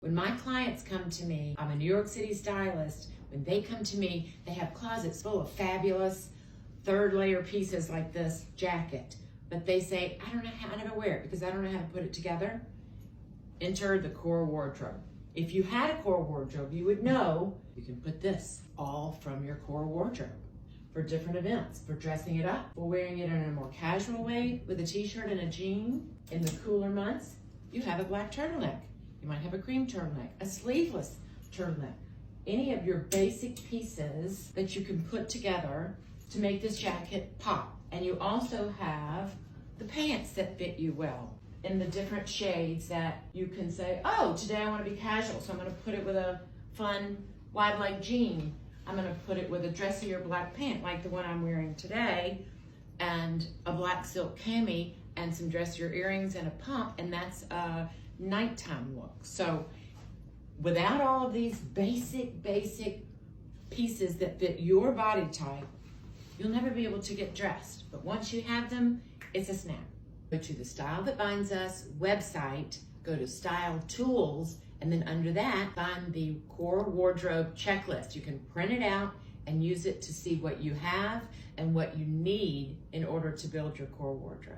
When my clients come to me, I'm a New York City stylist. When they come to me, they have closets full of fabulous third layer pieces like this jacket. But they say, I don't know how, I never wear it because I don't know how to put it together. Enter the core wardrobe. If you had a core wardrobe, you would know you can put this all from your core wardrobe for different events, for dressing it up, for wearing it in a more casual way with a t-shirt and a jean. In the cooler months, you have a black turtleneck. You might have a cream turtleneck, a sleeveless turtleneck. Any of your basic pieces that you can put together to make this jacket pop. And you also have the pants that fit you well in the different shades that you can say, oh, today I want to be casual, so I'm going to put it with a fun wide leg jean. I'm going to put it with a dressier black pant like the one I'm wearing today, and a black silk cami and some dressier earrings and a pump, and that's a nighttime look. So without all of these basic pieces that fit your body type, you'll never be able to get dressed. But once you have them, it's a snap. Go to the Style That Binds Us website, go to Style Tools, and then under that, find the core wardrobe checklist. You can print it out and use it to see what you have and what you need in order to build your core wardrobe.